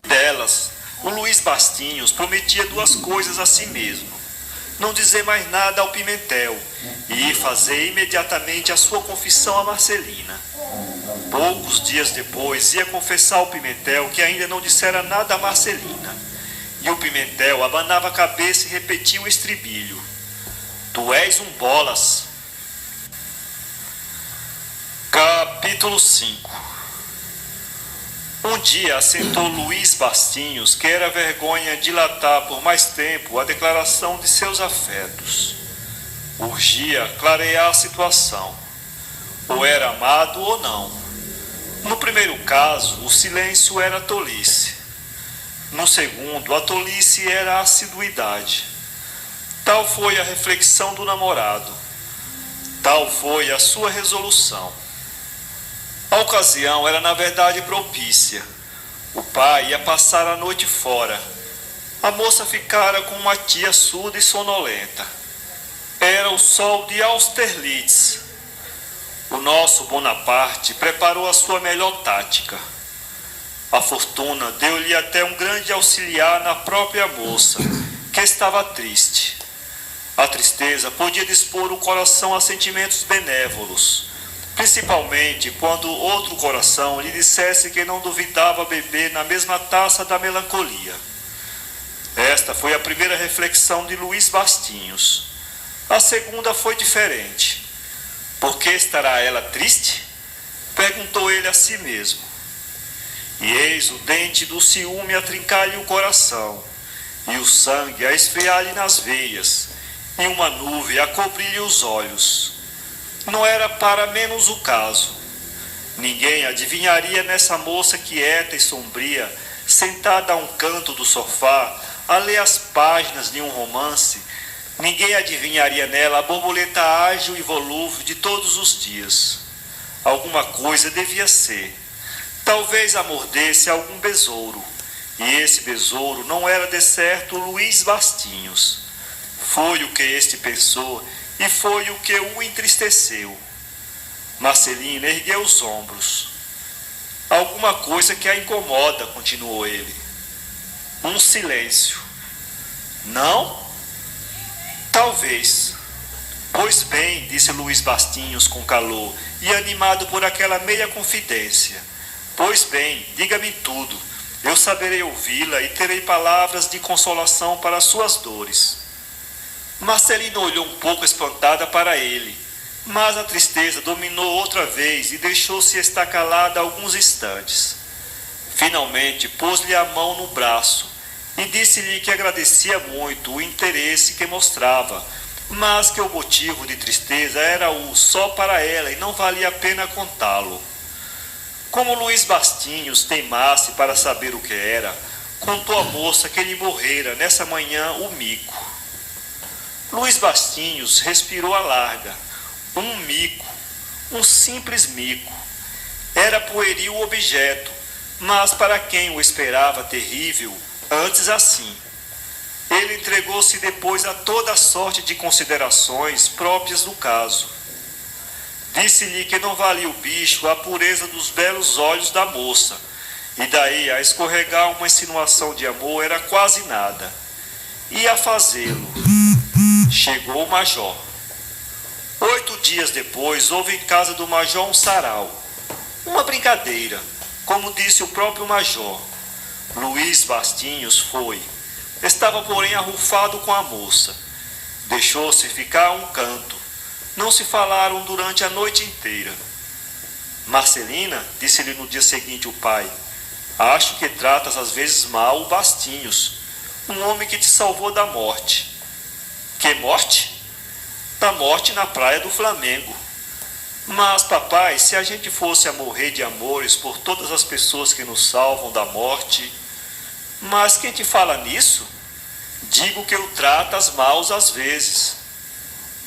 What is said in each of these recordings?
Delas, o Luiz Bastinhos prometia duas coisas a si mesmo: não dizer mais nada ao Pimentel e fazer imediatamente a sua confissão a Marcelina. Poucos dias depois ia confessar ao Pimentel que ainda não dissera nada a Marcelina. E o Pimentel abanava a cabeça e repetia o estribilho: "Tu és um bolas." Capítulo 5. Um dia assentou Luiz Bastinhos que era vergonha dilatar por mais tempo a declaração de seus afetos. Urgia clarear a situação. Ou era amado ou não. No primeiro caso, o silêncio era tolice. No segundo, a tolice era a assiduidade. Tal foi a reflexão do namorado. Tal foi a sua resolução. A ocasião era na verdade propícia. O pai ia passar a noite fora. A moça ficara com uma tia surda e sonolenta. Era o sol de Austerlitz. O nosso Bonaparte preparou a sua melhor tática. A fortuna deu-lhe até um grande auxiliar na própria moça, que estava triste. A tristeza podia dispor o coração a sentimentos benévolos, principalmente quando outro coração lhe dissesse que não duvidava beber na mesma taça da melancolia. Esta foi a primeira reflexão de Luiz Bastinhos. A segunda foi diferente. Por que estará ela triste? Perguntou ele a si mesmo. E eis o dente do ciúme a trincar-lhe o coração, e o sangue a esfriar-lhe nas veias, e uma nuvem a cobrir-lhe os olhos. Não era para menos o caso. Ninguém adivinharia nessa moça quieta e sombria, sentada a um canto do sofá, a ler as páginas de um romance. Ninguém adivinharia nela a borboleta ágil e volúvel de todos os dias. Alguma coisa devia ser. Talvez a mordesse algum besouro. E esse besouro não era de certo Luiz Bastinhos. Foi o que este pensou e foi o que o entristeceu. Marcelina ergueu os ombros. Alguma coisa que a incomoda, continuou ele. Um silêncio. Não? Talvez. Pois bem, disse Luiz Bastinhos com calor e animado por aquela meia confidência. Pois bem, diga-me tudo. Eu saberei ouvi-la e terei palavras de consolação para as suas dores. Marcelina olhou um pouco espantada para ele, mas a tristeza dominou outra vez e deixou-se estar calada alguns instantes. Finalmente pôs-lhe a mão no braço e disse-lhe que agradecia muito o interesse que mostrava, mas que o motivo de tristeza era só para ela e não valia a pena contá-lo. Como Luiz Bastinhos teimasse para saber o que era, contou à moça que lhe morrera nessa manhã o mico. Luiz Bastinhos respirou a larga. Um mico, um simples mico. Era pueril o objeto, mas para quem o esperava terrível, antes assim. Ele entregou-se depois a toda sorte de considerações próprias do caso. Disse-lhe que não valia o bicho a pureza dos belos olhos da moça, e daí a escorregar uma insinuação de amor era quase nada. E a fazê-lo. Chegou o major. 8 dias depois, houve em casa do major um sarau. Uma brincadeira, como disse o próprio major. Luiz Bastinhos foi. Estava, porém, arrufado com a moça. Deixou-se ficar a um canto. Não se falaram durante a noite inteira. Marcelina, disse-lhe no dia seguinte o pai, acho que tratas às vezes mal o Bastinhos, um homem que te salvou da morte. Que morte? Da morte na praia do Flamengo. Mas, papai, se a gente fosse a morrer de amores por todas as pessoas que nos salvam da morte... Mas quem te fala nisso? Digo que o tratas mal às vezes.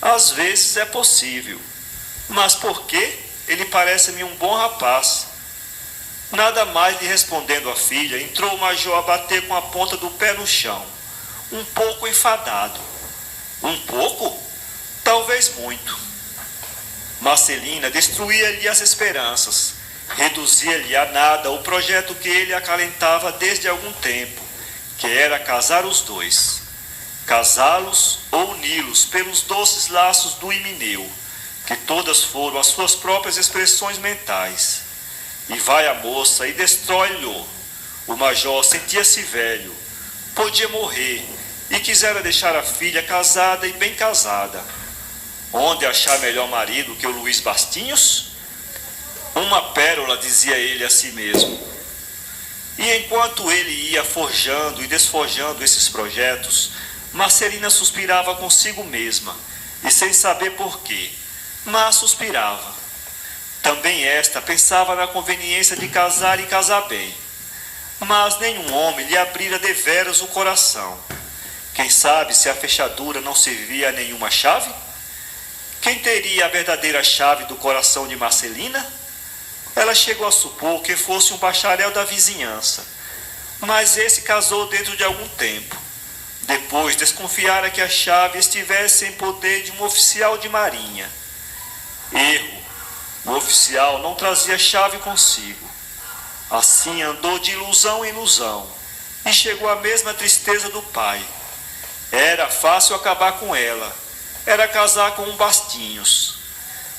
Às vezes é possível. Mas por quê? Ele parece-me um bom rapaz. Nada mais lhe respondendo a filha, entrou o major a bater com a ponta do pé no chão, um pouco enfadado. Um pouco? Talvez muito. Marcelina destruía-lhe as esperanças, reduzia-lhe a nada o projeto que ele acalentava desde algum tempo, que era casar os dois, casá-los ou uni-los pelos doces laços do Himeneu, que todas foram as suas próprias expressões mentais. E vai a moça e destrói-lhe. O major sentia-se velho, podia morrer, e quisera deixar a filha casada e bem casada. Onde achar melhor marido que o Luís Bastinhos? Uma pérola, dizia ele a si mesmo. E enquanto ele ia forjando e desforjando esses projetos, Marcelina suspirava consigo mesma, e sem saber porquê, mas suspirava. Também esta pensava na conveniência de casar e casar bem, mas nenhum homem lhe abrira deveras o coração. Quem sabe se a fechadura não servia a nenhuma chave? Quem teria a verdadeira chave do coração de Marcelina? Ela chegou a supor que fosse um bacharel da vizinhança, mas esse casou dentro de algum tempo. Depois desconfiara que a chave estivesse em poder de um oficial de marinha. Erro. O oficial não trazia chave consigo. Assim andou de ilusão em ilusão e chegou à mesma tristeza do pai. Era fácil acabar com ela, era casar com um Bastinhos.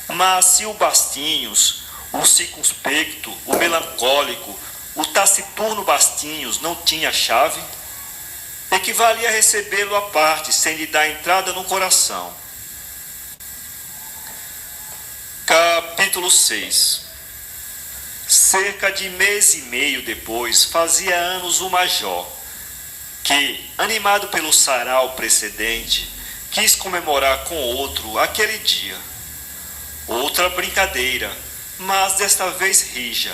Mas se o Bastinhos, o circunspecto, o melancólico, o taciturno Bastinhos não tinha chave, equivalia a recebê-lo à parte, sem lhe dar entrada no coração. Capítulo 6. Cerca de mês e meio depois, fazia anos o major, que, animado pelo sarau precedente, quis comemorar com outro aquele dia. Outra brincadeira, mas desta vez rija.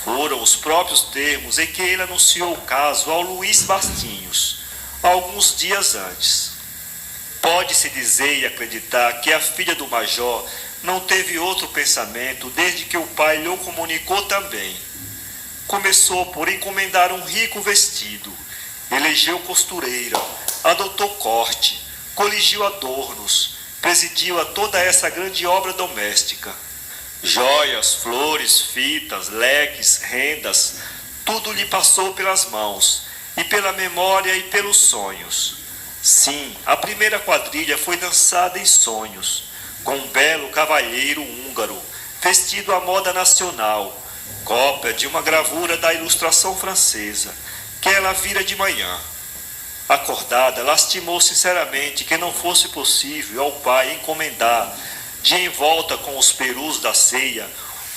Foram os próprios termos em que ele anunciou o caso ao Luís Bastinhos, alguns dias antes. Pode-se dizer e acreditar que a filha do major não teve outro pensamento desde que o pai lhe o comunicou também. Começou por encomendar um rico vestido, elegeu costureira, adotou corte, coligiu adornos, presidiu a toda essa grande obra doméstica. Joias, flores, fitas, leques, rendas, tudo lhe passou pelas mãos, e pela memória e pelos sonhos. Sim, a primeira quadrilha foi dançada em sonhos, com um belo cavalheiro húngaro, vestido à moda nacional, cópia de uma gravura da Ilustração francesa, que ela vira de manhã. Acordada, lastimou sinceramente que não fosse possível ao pai encomendar, de envolta com os perus da ceia,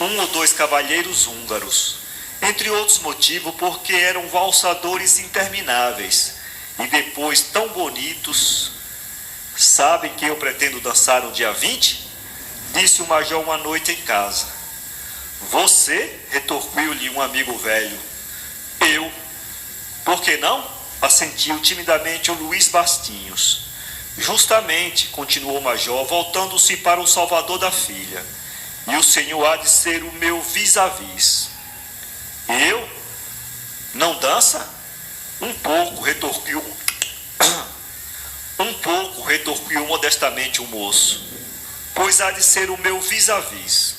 um ou dois cavalheiros húngaros, entre outros motivos porque eram valsadores intermináveis, e depois tão bonitos. Sabem que eu pretendo dançar no dia 20? Disse o major uma noite em casa. Você? Retorquiu-lhe um amigo velho. Eu. Por que não? Assentiu timidamente o Luís Bastinhos. Justamente, continuou o major, voltando-se para o salvador da filha. E o senhor há de ser o meu vis-a-vis. Eu? Não dança? Um pouco, retorquiu modestamente o moço, pois há de ser o meu vis-a-vis.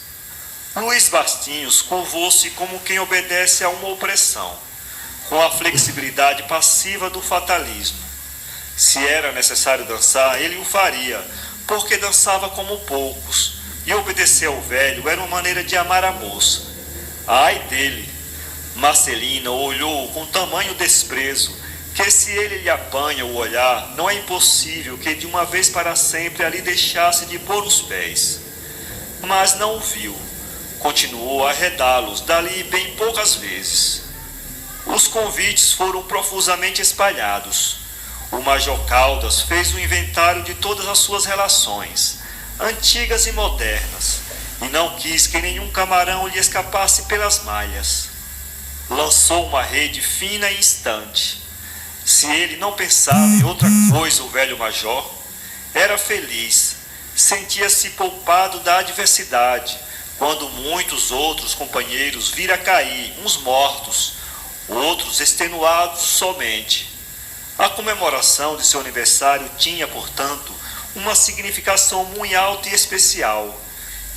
Luís Bastinhos curvou-se como quem obedece a uma opressão, com a flexibilidade passiva do fatalismo. Se era necessário dançar, ele o faria, porque dançava como poucos, e obedecer ao velho era uma maneira de amar a moça. Ai dele! Marcelina olhou com tamanho desprezo, que se ele lhe apanha o olhar, não é impossível que de uma vez para sempre ali deixasse de pôr os pés. Mas não o viu. Continuou a arredá-los, dali bem poucas vezes. Os convites foram profusamente espalhados. O major Caldas fez um inventário de todas as suas relações, antigas e modernas, e não quis que nenhum camarão lhe escapasse pelas malhas. Lançou uma rede fina e instante. Se ele não pensava em outra coisa, o velho major era feliz, sentia-se poupado da adversidade, quando muitos outros companheiros vira cair, uns mortos, outros extenuados somente. A comemoração de seu aniversário tinha, portanto, uma significação muito alta e especial,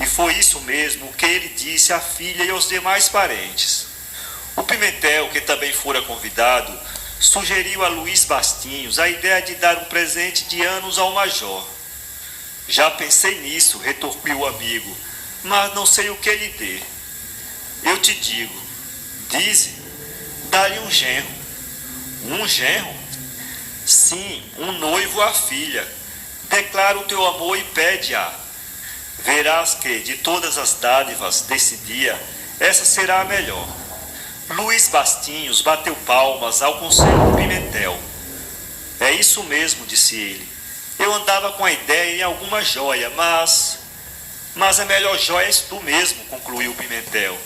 e foi isso mesmo que ele disse à filha e aos demais parentes. O Pimentel, que também fora convidado, sugeriu a Luiz Bastinhos a ideia de dar um presente de anos ao major. Já pensei nisso, retorquiu o amigo, mas não sei o que lhe dê. Eu te digo, dize, dá-lhe um genro. Um genro? Sim, um noivo à filha. Declara o teu amor e pede-a. Verás que, de todas as dádivas desse dia, essa será a melhor. Luiz Bastinhos bateu palmas ao conselho do Pimentel. É isso mesmo, disse ele. Eu andava com a ideia em alguma joia, mas a melhor joia és tu mesmo, concluiu Pimentel.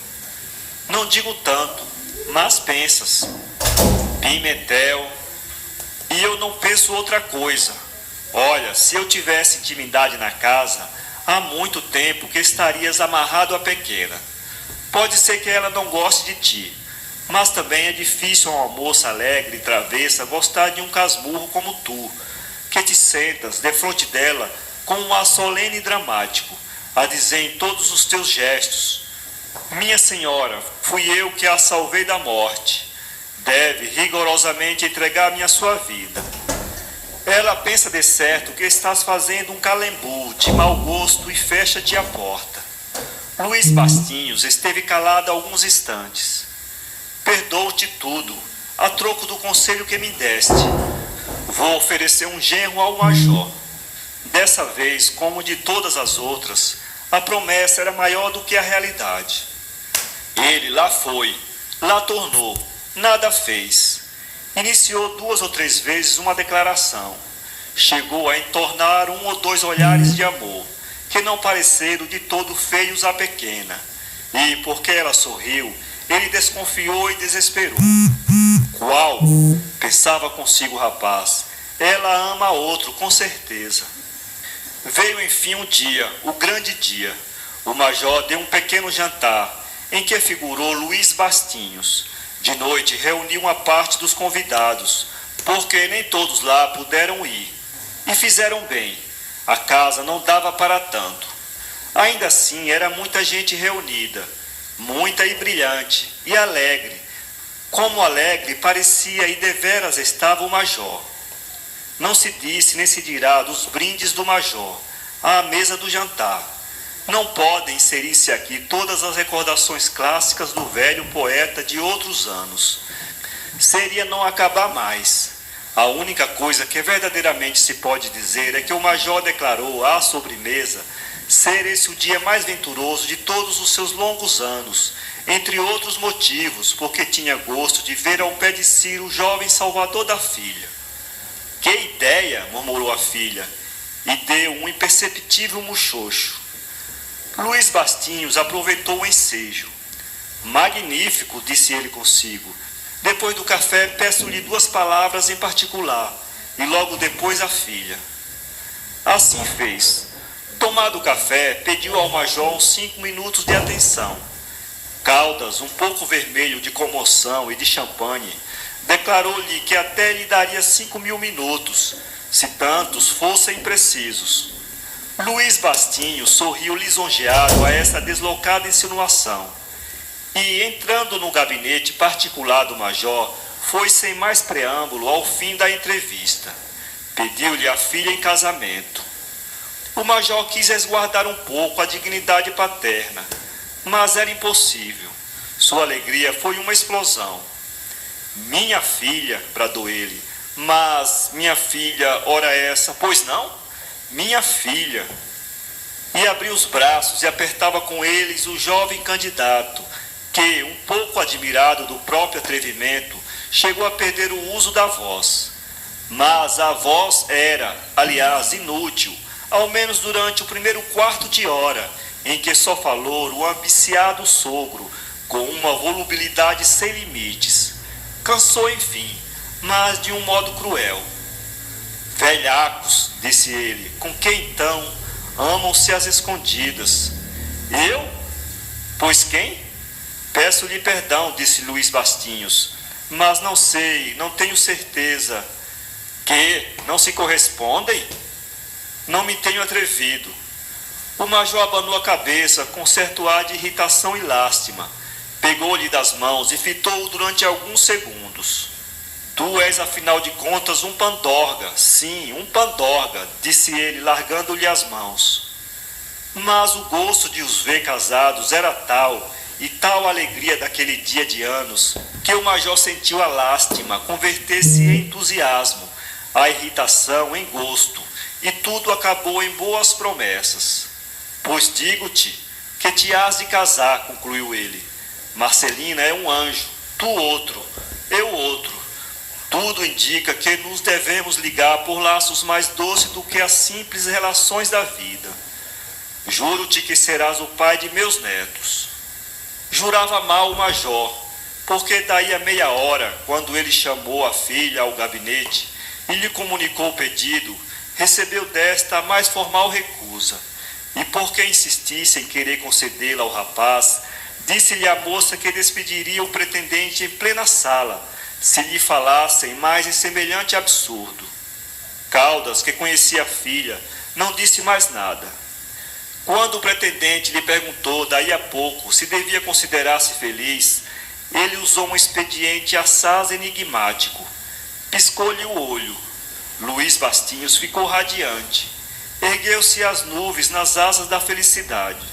Não digo tanto, mas pensas. Pimentel, e eu não penso outra coisa. Olha, se eu tivesse intimidade na casa, há muito tempo que estarias amarrado à pequena. Pode ser que ela não goste de ti, mas também é difícil uma moça alegre e travessa gostar de um casmurro como tu, que te sentas defronte dela com um ar solene e dramático, a dizer em todos os teus gestos: minha senhora, fui eu que a salvei da morte. Deve rigorosamente entregar-me a sua vida. Ela pensa de certo que estás fazendo um calembu de mau gosto e fecha-te a porta. Luiz Bastinhos esteve calado alguns instantes. Perdoo-te tudo, a troco do conselho que me deste. Vou oferecer um genro ao major. Dessa vez, como de todas as outras, a promessa era maior do que a realidade. Ele lá foi, lá tornou, nada fez. Iniciou 2 ou 3 vezes uma declaração. Chegou a entornar 1 ou 2 olhares de amor, que não pareceram de todo feios à pequena. E, porque ela sorriu, ele desconfiou e desesperou. Qual? Pensava consigo o rapaz. Ela ama a outro, com certeza. Veio enfim um dia, o grande dia. O major deu um pequeno jantar, em que figurou Luiz Bastinhos. De noite reuniu uma parte dos convidados, porque nem todos lá puderam ir. E fizeram bem. A casa não dava para tanto. Ainda assim, era muita gente reunida, muita e brilhante, e alegre. Como alegre parecia e deveras estava o major. Não se disse nem se dirá dos brindes do major, à mesa do jantar. Não podem inserir-se aqui todas as recordações clássicas do velho poeta de outros anos. Seria não acabar mais. A única coisa que verdadeiramente se pode dizer é que o major declarou à sobremesa ser esse o dia mais venturoso de todos os seus longos anos, entre outros motivos, porque tinha gosto de ver ao pé de Ciro o jovem salvador da filha. Que ideia, murmurou a filha, e deu um imperceptível muxoxo. Luiz Bastinhos aproveitou o ensejo. Magnífico, disse ele consigo. Depois do café, peço-lhe 2 palavras em particular, e logo depois a filha. Assim fez. Tomado o café, pediu ao major uns 5 minutos de atenção. Caldas, um pouco vermelho de comoção e de champanhe, declarou-lhe que até lhe daria 5.000 minutos, se tantos fossem precisos. Luiz Bastinhos sorriu lisonjeado a essa deslocada insinuação. E, entrando no gabinete particular do major, foi sem mais preâmbulo ao fim da entrevista. Pediu-lhe a filha em casamento. O major quis resguardar um pouco a dignidade paterna, mas era impossível. Sua alegria foi uma explosão. Minha filha, bradou ele. Mas minha filha, ora essa, pois não? Minha filha. E abriu os braços e apertava com eles o jovem candidato, que, um pouco admirado do próprio atrevimento, chegou a perder o uso da voz. Mas a voz era, aliás, inútil, ao menos durante o primeiro quarto de hora, em que só falou o ambiciado sogro, com uma volubilidade sem limites. Cansou, enfim, mas de um modo cruel. Velhacos, disse ele, com quem então amam-se às escondidas? Eu? Pois quem? Peço-lhe perdão, disse Luiz Bastinhos, mas não sei, não tenho certeza. Que? Não se correspondem? Não me tenho atrevido. O major abanou a cabeça com certo ar de irritação e lástima. Pegou-lhe das mãos e fitou-o durante alguns segundos. Tu és, afinal de contas, um pandorga. Sim, um pandorga, disse ele, largando-lhe as mãos. Mas o gosto de os ver casados era tal, e tal a alegria daquele dia de anos, que o major sentiu a lástima converter-se em entusiasmo, a irritação em gosto, e tudo acabou em boas promessas. Pois digo-te que te hás de casar, concluiu ele. Marcelina é um anjo, tu outro, eu outro. Tudo indica que nos devemos ligar por laços mais doces do que as simples relações da vida. Juro-te que serás o pai de meus netos. Jurava mal o major, porque daí a meia hora, quando ele chamou a filha ao gabinete e lhe comunicou o pedido, recebeu desta a mais formal recusa. E porque insistisse em querer concedê-la ao rapaz, disse-lhe a moça que despediria o pretendente em plena sala, se lhe falassem mais em semelhante absurdo. Caldas, que conhecia a filha, não disse mais nada. Quando o pretendente lhe perguntou, daí a pouco, se devia considerar-se feliz, ele usou um expediente assaz enigmático. Piscou-lhe o olho. Luiz Bastinhos ficou radiante. Ergueu-se às nuvens nas asas da felicidade.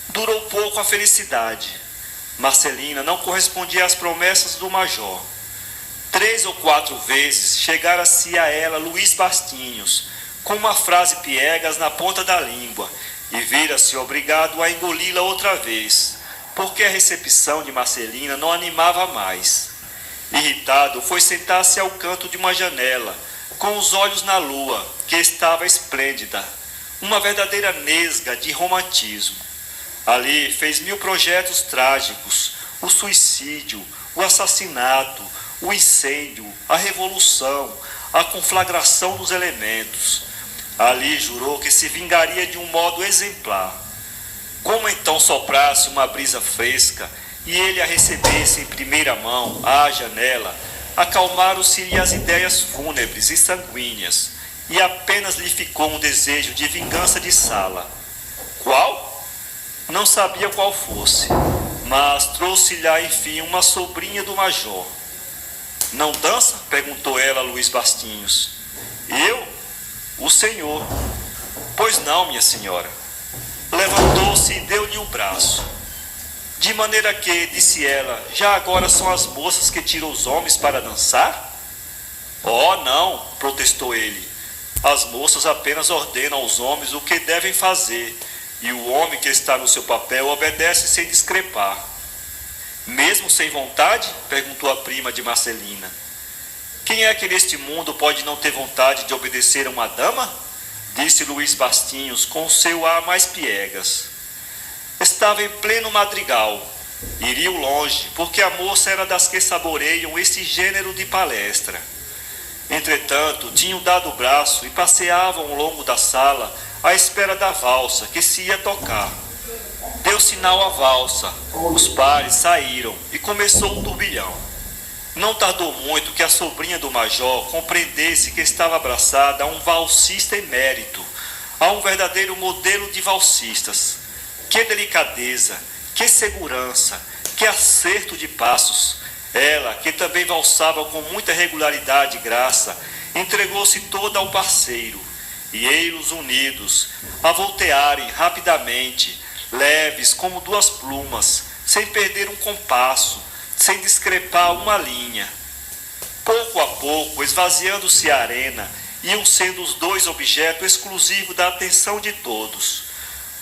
Durou pouco a felicidade. Marcelina não correspondia às promessas do major. 3 ou 4 vezes chegara-se a ela Luiz Bastinhos, com uma frase piegas na ponta da língua, e vira-se obrigado a engoli-la outra vez, porque a recepção de Marcelina não animava mais. Irritado, foi sentar-se ao canto de uma janela, com os olhos na lua, que estava esplêndida, uma verdadeira nesga de romantismo. Ali fez 1000 projetos trágicos, o suicídio, o assassinato, o incêndio, a revolução, a conflagração dos elementos. Ali jurou que se vingaria de um modo exemplar. Como então soprasse uma brisa fresca e ele a recebesse em primeira mão, à janela, acalmaram-se-lhe as ideias fúnebres e sanguíneas, e apenas lhe ficou um desejo de vingança de sala. Qual? Não sabia qual fosse, mas trouxe-lhe enfim uma sobrinha do major. Não dança? Perguntou ela a Luiz Bastinhos. Eu? O senhor. Pois não, minha senhora. Levantou-se e deu-lhe o braço. De maneira que, disse ela, já agora são as moças que tiram os homens para dançar? Oh, não, protestou ele. As moças apenas ordenam aos homens o que devem fazer, e o homem que está no seu papel obedece sem discrepar. Mesmo sem vontade? Perguntou a prima de Marcelina. Quem é que neste mundo pode não ter vontade de obedecer a uma dama? Disse Luiz Bastinhos com seu ar mais piegas. Estava em pleno madrigal. Iriam longe, porque a moça era das que saboreiam esse gênero de palestra. Entretanto, tinham dado o braço e passeavam ao longo da sala à espera da valsa que se ia tocar. Deu sinal a valsa, os pares saíram e começou o turbilhão. Não tardou muito que a sobrinha do major compreendesse que estava abraçada a um valsista emérito, a um verdadeiro modelo de valsistas. Que delicadeza, que segurança, que acerto de passos! Ela, que também valsava com muita regularidade e graça, entregou-se toda ao parceiro, e eles unidos, a voltearem rapidamente, leves como 2 plumas, sem perder um compasso, sem discrepar uma linha. Pouco a pouco, esvaziando-se a arena, iam sendo os 2 objeto exclusivo da atenção de todos.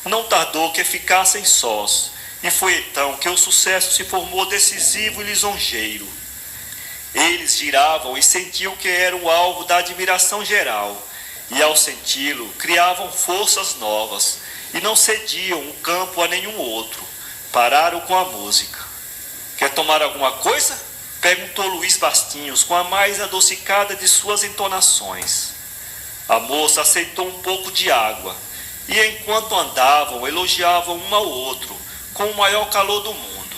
Não tardou que ficassem sós, e foi então que o sucesso se formou decisivo e lisonjeiro. Eles giravam e sentiam que eram o alvo da admiração geral, e ao senti-lo, criavam forças novas, e não cediam o campo a nenhum outro. Pararam com a música. Quer tomar alguma coisa? Perguntou Luiz Bastinhos com a mais adocicada de suas entonações. A moça aceitou um pouco de água, e enquanto andavam, elogiavam um ao outro, com o maior calor do mundo.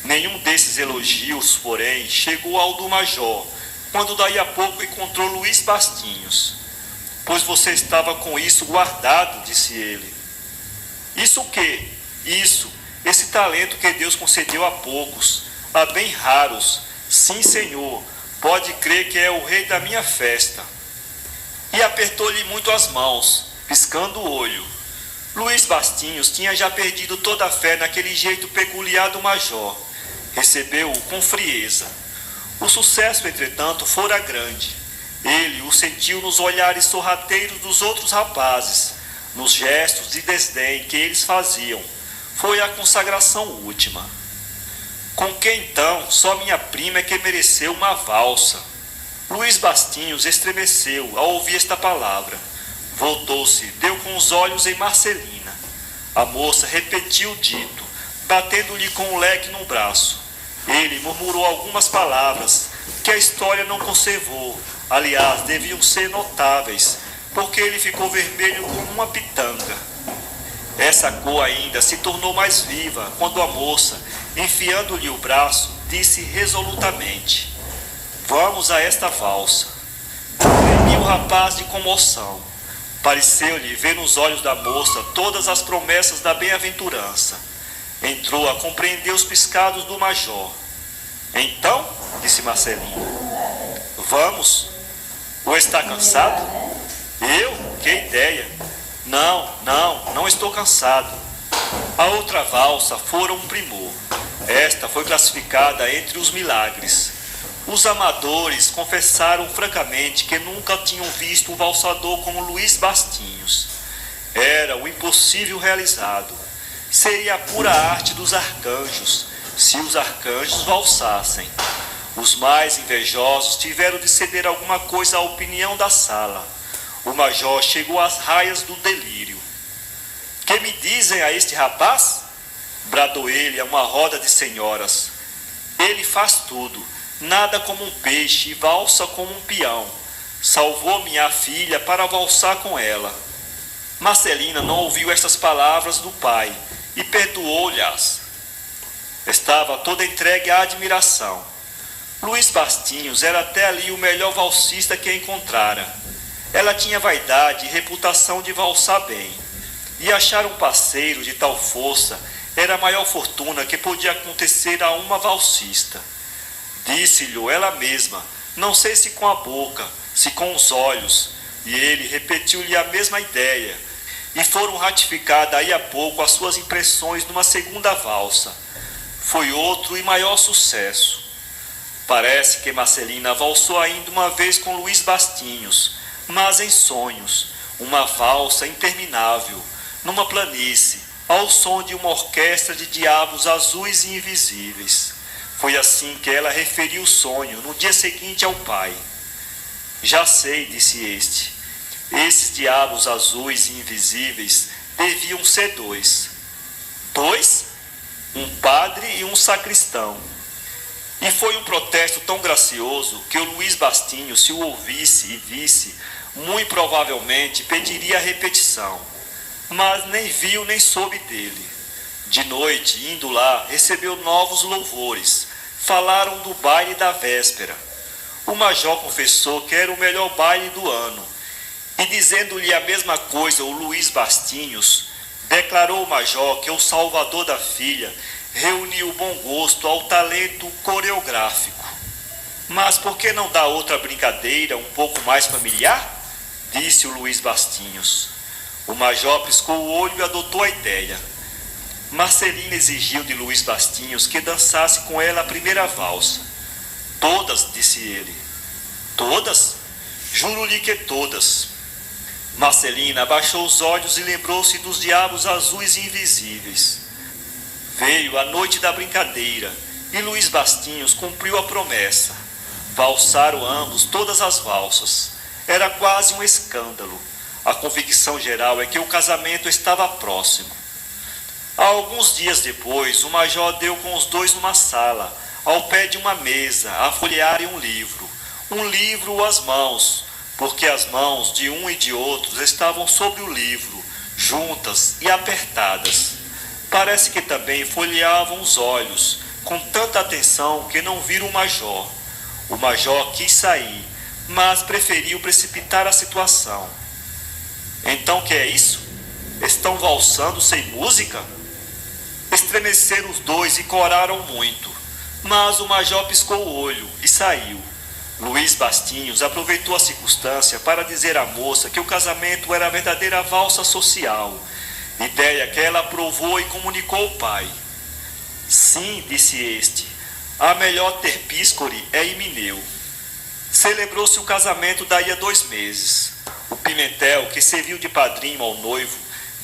Nenhum desses elogios, porém, chegou ao do major, quando daí a pouco encontrou Luís Bastinhos. Pois você estava com isso guardado, disse ele. Isso o quê? Isso, esse talento que Deus concedeu a poucos, a bem raros. Sim, Senhor, pode crer que é o rei da minha festa. E apertou-lhe muito as mãos, piscando o olho. Luís Bastinhos tinha já perdido toda a fé naquele jeito peculiar do major. Recebeu-o com frieza. O sucesso, entretanto, fora grande. Ele o sentiu nos olhares sorrateiros dos outros rapazes, nos gestos de desdém que eles faziam. Foi a consagração última. Com que então só minha prima é que mereceu uma valsa? Luís Bastinhos estremeceu ao ouvir esta palavra. Voltou-se, deu com os olhos em Marcelina. A moça repetiu o dito, batendo-lhe com o leque no braço. Ele murmurou algumas palavras que a história não conservou. Aliás, deviam ser notáveis, porque ele ficou vermelho como uma pitanga. Essa cor ainda se tornou mais viva quando a moça, enfiando-lhe o braço, disse resolutamente: vamos a esta valsa. Tremia o rapaz de comoção. Pareceu-lhe ver nos olhos da moça todas as promessas da bem-aventurança. Entrou a compreender os piscados do major. Então, disse Marcelina, vamos. Ou está cansado? Eu? Que ideia! Não estou cansado. A outra valsa fora um primor. Esta foi classificada entre os milagres. Os amadores confessaram francamente que nunca tinham visto um valsador como Luís Bastinhos. Era o impossível realizado. Seria a pura arte dos arcanjos, se os arcanjos valsassem. Os mais invejosos tiveram de ceder alguma coisa à opinião da sala. O major chegou às raias do delírio. Que me dizem a este rapaz? Bradou ele a uma roda de senhoras. Ele faz tudo. Nada como um peixe e valsa como um peão. Salvou minha filha para valsar com ela. Marcelina não ouviu estas palavras do pai e perdoou-lhes. Estava toda entregue à admiração. Luís Bastinhos era até ali o melhor valsista que encontrara. Ela tinha vaidade e reputação de valsar bem. E achar um parceiro de tal força era a maior fortuna que podia acontecer a uma valsista. Disse-lhe ela mesma, não sei se com a boca, se com os olhos, e ele repetiu-lhe a mesma ideia, e foram ratificar daí a pouco as suas impressões numa segunda valsa. Foi outro e maior sucesso. Parece que Marcelina valsou ainda uma vez com Luís Bastinhos, mas em sonhos, uma valsa interminável, numa planície, ao som de uma orquestra de diabos azuis e invisíveis. Foi assim que ela referiu o sonho no dia seguinte ao pai. Já sei, disse este, esses diabos azuis e invisíveis deviam ser dois. Dois? Um padre e um sacristão. E foi um protesto tão gracioso que o Luís Bastinhos, se o ouvisse e visse, muito provavelmente pediria a repetição. Mas nem viu nem soube dele. De noite, indo lá, recebeu novos louvores. Falaram do baile da véspera. O major confessou que era o melhor baile do ano. E dizendo-lhe a mesma coisa o Luís Bastinhos, declarou o major que o salvador da filha reuniu o bom gosto ao talento coreográfico. Mas por que não dar outra brincadeira um pouco mais familiar? Disse o Luís Bastinhos. O major piscou o olho e adotou a ideia. Marcelina exigiu de Luís Bastinhos que dançasse com ela a primeira valsa. Todas, disse ele. Todas? Juro-lhe que todas. Marcelina abaixou os olhos e lembrou-se dos diabos azuis e invisíveis. Veio a noite da brincadeira e Luís Bastinhos cumpriu a promessa. Valsaram ambos todas as valsas. Era quase um escândalo. A convicção geral é que o casamento estava próximo. Alguns dias depois, o major deu com os dois numa sala, ao pé de uma mesa, a folhearem um livro às mãos, porque as mãos de um e de outros estavam sobre o livro, juntas e apertadas. Parece que também folheavam os olhos, com tanta atenção que não viram o major. O major quis sair, mas preferiu precipitar a situação. Então, que é isso? Estão valsando sem música? Estremeceram os dois e coraram muito, mas o major piscou o olho e saiu. Luiz Bastinhos aproveitou a circunstância para dizer à moça que o casamento era a verdadeira valsa social, ideia que ela aprovou e comunicou ao pai. Sim, disse este, a melhor terpíscore é em Mineu. Celebrou-se o casamento daí a 2 meses. O Pimentel, que serviu de padrinho ao noivo,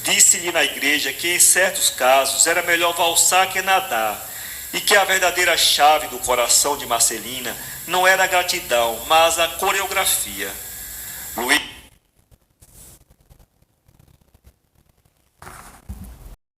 disse-lhe na igreja que em certos casos era melhor valsar que nadar, e que a verdadeira chave do coração de Marcelina não era a gratidão, mas a coreografia. Luiz